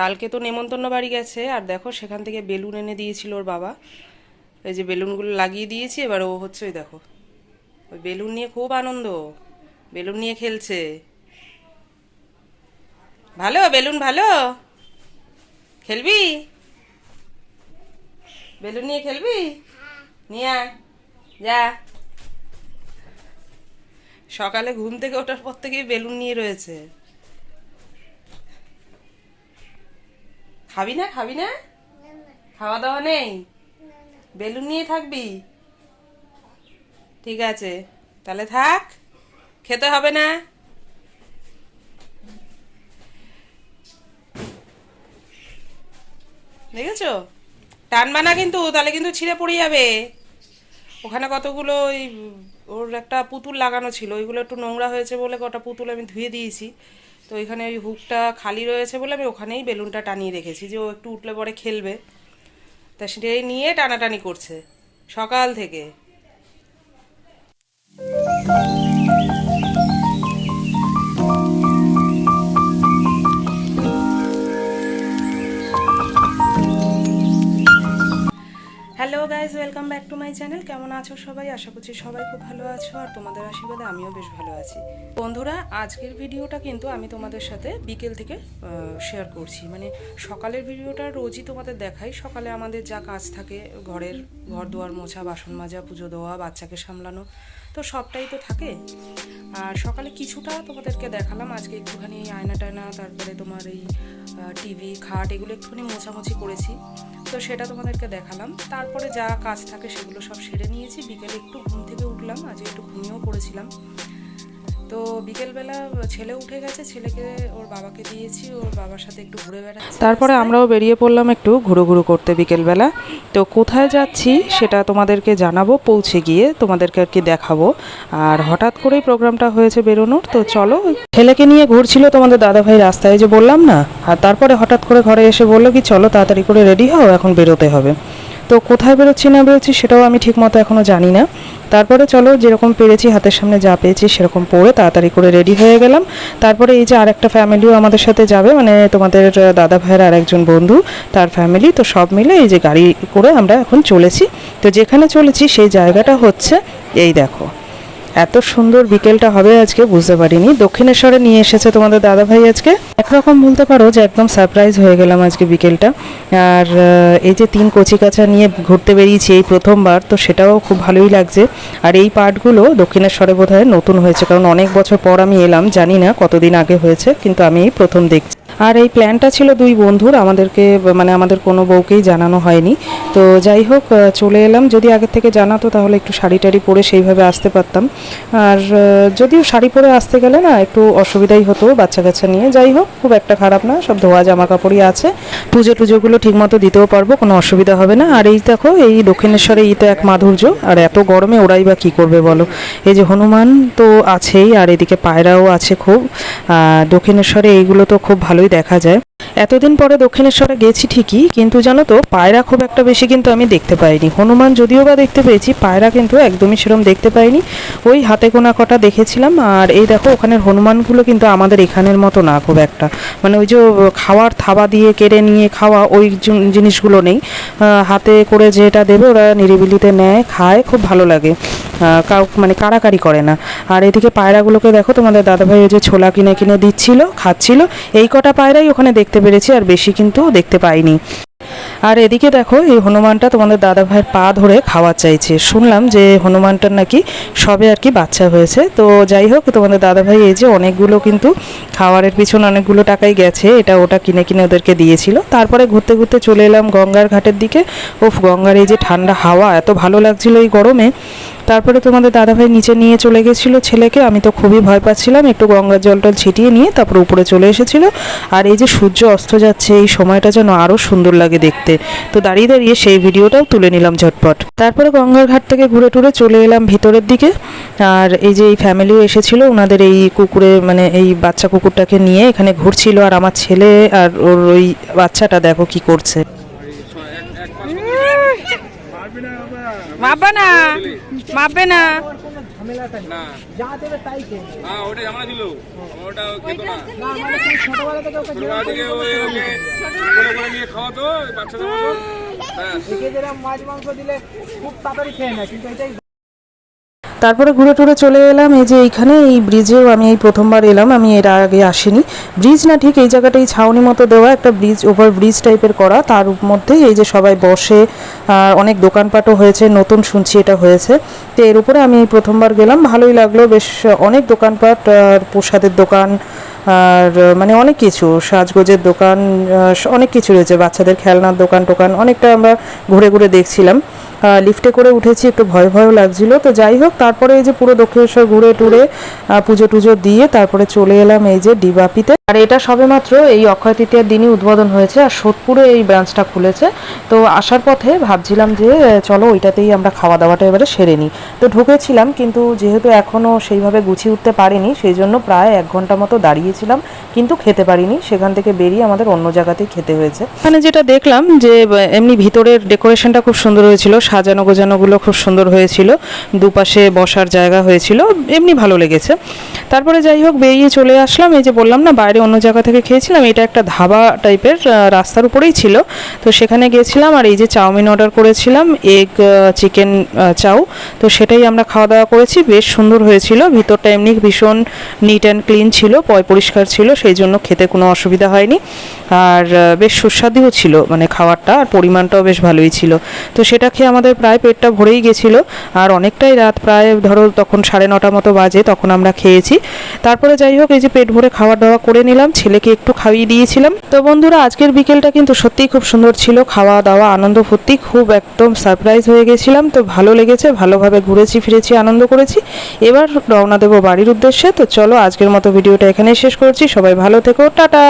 কালকে তো নেমন্তন্ন বাড়ি গেছে, আর দেখো সেখান থেকে বেলুন এনে দিয়েছিল ওর বাবা। এই যে বেলুনগুলো লাগিয়ে দিয়েছি, এবার ও হচ্ছে ওই দেখো ওই বেলুন নিয়ে খুব আনন্দ, বেলুন নিয়ে খেলছে। ভালো বেলুন, ভালো খেলবি, বেলুন নিয়ে খেলবি, নিয়ে আয় যা। সকালে ঘুম থেকে ওঠার পর থেকে বেলুন নিয়ে রয়েছে। খাবি না, খাবি না, খাওয়া দাওয়া নেই, বেলুন নিয়ে থাকবি? ঠিক আছে, তাহলে থাক, খেতে হবে না। দেখেছো, টানবা না কিন্তু, তাহলে কিন্তু ছিঁড়ে পড়ে যাবে। ওখানে কতগুলো ওই ওর একটা পুতুল লাগানো ছিল, ওইগুলো একটু নোংরা হয়েছে বলে কটা পুতুল আমি ধুয়ে দিয়েছি। তো ওইখানে ওই হুকটা খালি রয়েছে বলে আমি ওখানেই বেলুনটা টানিয়ে রেখেছি, যে ও একটু উঠলে পরে খেলবে। তা সেটাই নিয়ে টানাটানি করছে সকাল থেকে। Hello guys, welcome back to my channel. কেমন আছো সবাই? আশা করছি সবাই খুব ভালো আছো, আর তোমাদের আশীর্বাদে আমিও বেশ ভালো আছি। বন্ধুরা, আজকের ভিডিওটা কিন্তু আমি তোমাদের সাথে বিকেল থেকে শেয়ার করছি। মানে সকালের ভিডিওটা রোজই তোমাদের দেখাই, সকালে আমাদের যা কাজ থাকে, ঘরের ঘর দুয়ার মোছা, বাসন মাজা, পুজো দেওয়া, বাচ্চাকে সামলানো, তো সবটাই তো থাকে। আর সকালে কিছুটা তোমাদেরকে দেখালাম, আজকে একটুখানি আয়না টায়না, তারপরে তোমার এই টিভি খাট এগুলো একটুখানি মোছামুছি করেছি, তো সেটা তোমাদেরকে দেখালাম। তারপরে যা কাজ থাকে সেগুলো সব সেরে নিয়েছি। বিকেলে একটু ঘুম থেকে উঠলাম, আজকে একটু ঘুমিয়েও পড়েছিলাম। তো বিকেলবেলা ছেলে উঠে গেছে, ছেলেকে ওর বাবাকে দিয়েছি, ওর বাবার সাথে একটু ঘুরে বেড়াচ্ছি। তারপরে আমরাও বেরিয়ে পড়লাম একটু ঘুরো করতে বিকেলবেলা। তো কোথায় যাচ্ছি সেটা তোমাদেরকে জানাবো, পৌঁছে গিয়ে তোমাদেরকে আর কি দেখাবো। আর হঠাৎ করেই প্রোগ্রামটা হয়েছে বেরোনোর, তো চলো। ছেলেকে নিয়ে ঘুরছিল তোমাদের দাদাভাই রাস্তায়, যে বললাম না। আর তারপরে হঠাৎ করে ঘরে এসে বললো কি চলো তাড়াতাড়ি করে রেডি হও, এখন বেরোতে হবে। তো কোথায় বেরোচ্ছি না বেরোচ্ছি সেটাও আমি ঠিকমতো এখনও জানি না। তারপরে চলো, যেরকম পেরেছি হাতের সামনে যা পেয়েছি সেরকম পরে তাড়াতাড়ি করে রেডি হয়ে গেলাম। তারপরে এই যে আরেকটা ফ্যামিলিও আমাদের সাথে যাবে, মানে তোমাদের দাদা ভাইয়ের আরেকজন বন্ধু, তার ফ্যামিলি। তো সব মিলে এই যে গাড়ি করে আমরা এখন চলেছি। তো যেখানে চলেছি সেই জায়গাটা হচ্ছে এই দেখো। এত সুন্দর বিকেলটা হবে আজকে বুঝতে পারিনি। দক্ষিণেশ্বরে নিয়ে এসেছে তোমাদের দাদাভাই আজকে। একরকম বলতে পারো যে একদম সারপ্রাইজ হয়ে গেলাম আজকে বিকেলটা। আর এই যে 3 কচিকাঁচা নিয়ে ঘুরতে বেরিয়েছি এই প্রথমবার, তো সেটাও খুব ভালোই লাগছে। আর এই পার্টগুলো দক্ষিণেশ্বরে বোধহয় নতুন হয়েছে, কারণ অনেক বছর পর আমি এলাম, জানি না কতদিন আগে হয়েছে, কিন্তু আমি এই প্রথম দেখছি। আর এই প্ল্যানটা ছিল 2 বন্ধুর, আমাদেরকে মানে আমাদের কোনো বউকেই জানানো হয়নি। তো যাই হোক, চলে এলাম। যদি আগের থেকে জানাতো তাহলে একটু শাড়ি টাড়ি পরে সেইভাবে আসতে পারতাম। আর যদিও শাড়ি পরে আসতে গেলে না একটু অসুবিধাই হতো বাচ্চা কাচ্চা নিয়ে। যাই হোক, খুব একটা খারাপ না, সব ধোয়া জামা কাপড়ই আছে, পুজো টুজোগুলো ঠিকমতো দিতেও পারবো, কোনো অসুবিধা হবে না। আর এই দেখো, এই দক্ষিণেশ্বরে এই তো এক মাধুর্য। আর এত গরমে ওরাই বা কী করবে বলো। এই যে হনুমান তো আছেই, আর এদিকে পায়রাও আছে খুব। দক্ষিণেশ্বরে এইগুলো তো খুব ভালোই দেখা যায়। এতদিন পরে দক্ষিণেশ্বরে গেছি ঠিকই, কিন্তু জানো তো পায়রা খুব একটা বেশি কিন্তু আমি দেখতে পাইনি। হনুমান যদিও বা দেখতে পেয়েছি, পায়রা কিন্তু একদমই সেরকম দেখতে পাইনি। ওই হাতে গোনা কটা দেখেছিলাম। আর এই দেখো, ওখানের হনুমানগুলো কিন্তু আমাদের এখানের মতো না খুব একটা, মানে ওই যে খাওয়ার থাবা দিয়ে কেড়ে নিয়ে খাওয়া ওই জিনিসগুলো নেই। হাতে করে যেটা দেবে ওরা নিরিবিলিতে নেয়, খায়, খুব ভালো লাগে। মানে কাড়াকাড়ি করে না। আর এদিকে পায়রাগুলোকে দেখো, তোমাদের দাদাভাই ওই যে ছোলা কিনে কিনে দিচ্ছিল, খাচ্ছিল। এই কটা পায়রাই ওখানে দেখতে পেরেছি, আর বেশি কিন্তু দেখতে পাইনি। আর এদিকে দেখো, এই হনুমানটা তোমাদের দাদা ভাইয়ের পা ধরে খাওয়া চাইছে। শুনলাম যে হনুমানটার নাকি সবে আর কি বাচ্চা হয়েছে। তো যাই হোক, তোমাদের দাদা ভাই এই যে অনেকগুলো কিন্তু খাওয়ারের পিছনে অনেকগুলো টাকাই গেছে, এটা ওটা কিনে কিনে ওদেরকে দিয়েছিল। তারপরে ঘুরতে ঘুরতে চলে এলাম গঙ্গার ঘাটের দিকে। ওফ, গঙ্গার এই যে ঠান্ডা হাওয়া, এত ভালো লাগছিল এই গরমে। তারপরে তোমাদের দাদাভাই নিচে নিয়ে চলে গেছিলো ছেলেকে, আমি তো খুবই ভয় পাচ্ছিলাম, একটু গঙ্গার জল টল ছিটিয়ে নিয়ে তারপরে উপরে চলে এসেছিলো। আর এই যে সূর্য অস্ত যাচ্ছে, এই সময়টা যেন আরও সুন্দর লাগে দেখতে। তো দাঁড়িয়ে দাঁড়িয়ে সেই ভিডিওটাও তুলে নিলাম ঝটপট। তারপরে গঙ্গার ঘাট থেকে ঘুরে টুরে চলে এলাম ভিতরের দিকে। আর এই যে এই ফ্যামিলিও এসেছিল, ওনাদের এই কুকুরে মানে এই বাচ্চা কুকুরটাকে নিয়ে এখানে ঘুরছিল। আর আমার ছেলে আর ওর ওই বাচ্চাটা দেখো কি করছে। মাপবে না, মাপবে না। তারপরে ঘুরে টুরে চলে এলাম এই যে এইখানে, এই ব্রিজেও আমি এই প্রথমবার এলাম, আমি এর আগে আসিনি। ব্রিজ না ঠিক এই জায়গাটাই ছাউনি মতো দেওয়া একটা ব্রিজ, ওভার ব্রিজ টাইপের করা, তার মধ্যেই এই যে সবাই বসে, আর অনেক দোকানপাটও হয়েছে, নতুন শুনছি এটা হয়েছে। তো এর উপরে আমি এই প্রথমবার গেলাম, ভালোই লাগলো, বেশ অনেক দোকানপাট, আর প্রসাদের দোকান, আর মানে অনেক কিছু, সাজগোজের দোকান, অনেক কিছু রয়েছে, বাচ্চাদের খেলনার দোকান টোকান, অনেকটা আমরা ঘুরে ঘুরে দেখছিলাম। লিফটে করে উঠেছি, একটু ভয় ভয়ও লাগছিল। তো যাই হোক, তারপরে এই যে পুরো দক্ষিণেশ্বর ঘুরে টুরে পুজো টুজো দিয়ে তারপরে চলে এলাম এই যে ডিবাপিতে। আর এটা সবেমাত্র এই অক্ষয় তৃতীয়ার দিনই উদ্বোধন হয়েছে, আর সোদপুরে এই ব্রাঞ্চটা খুলেছে। তো আসার পথে ভাবছিলাম যে চলো ওইটাতেই আমরা খাওয়া দাওয়াটা এবারে সেরে নিই। তো ঢুকেছিলাম, কিন্তু যেহেতু এখনও সেইভাবে গুছিয়ে উঠতে পারিনি, সেই জন্য প্রায় 1 ঘন্টা মতো দাঁড়িয়েছিলাম, কিন্তু খেতে পারিনি। সেখান থেকে বেরিয়ে আমাদের অন্য জায়গাতেই খেতে হয়েছে। এখানে যেটা দেখলাম যে এমনি ভিতরের ডেকোরেশনটা খুব সুন্দর হয়েছিল, সাজানো গোজানোগুলো খুব সুন্দর হয়েছিল, দুপাশে বসার জায়গা হয়েছিল, এমনি ভালো লেগেছে। তারপরে যাই হোক বেরিয়ে চলে আসলাম, এই যে বললাম না বাইরে অন্য জায়গা থেকে খেয়েছিলাম, এটা একটা ধাবা টাইপের, রাস্তার উপরেই ছিল। তো সেখানে গিয়েছিলাম, আর এই যে চাউমিন অর্ডার করেছিলাম, এগ চিকেন চাউ, তো সেটাই আমরা খাওয়া দাওয়া করেছি, বেশ সুন্দর হয়েছিল। ভিতরটা এমনি ভীষণ নিট অ্যান্ড ক্লিন ছিল, পরিষ্কার ছিল, সেই জন্য খেতে কোনো অসুবিধা হয়নি, আর বেশ সুস্বাদুও ছিল, মানে খাবারটা, আর পরিমাণটাও বেশ ভালোই ছিল। তো সেটা খেয়ে আমাদের প্রায় পেটটা ভরেই গেছিলো, আর অনেকটাই রাত, প্রায় ধরো তখন 9:30 মতো বাজে, তখন আমরা খেয়েছি। তারপরে যাই হোক এই যে পেট ভরে খাওয়া দাওয়া করে নিলাম, ছেলেকে একটু খাইয়ে দিয়েছিলাম। তো বন্ধুরা, আজকের বিকেলটা কিন্তু সত্যিই খুব সুন্দর ছিল, খাওয়া দাওয়া আনন্দ ফুর্তি, খুব একদম সারপ্রাইজ হয়ে গেছিলাম। তো ভালো লেগেছে, ভালোভাবে ঘুরেছি ফিরেছি, আনন্দ করেছি। এবার রওনা দেবো বাড়ির উদ্দেশ্যে। তো চলো আজকের মতো ভিডিওটা এখানেই শেষ করছি, সবাই ভালো থেকো, টাটা।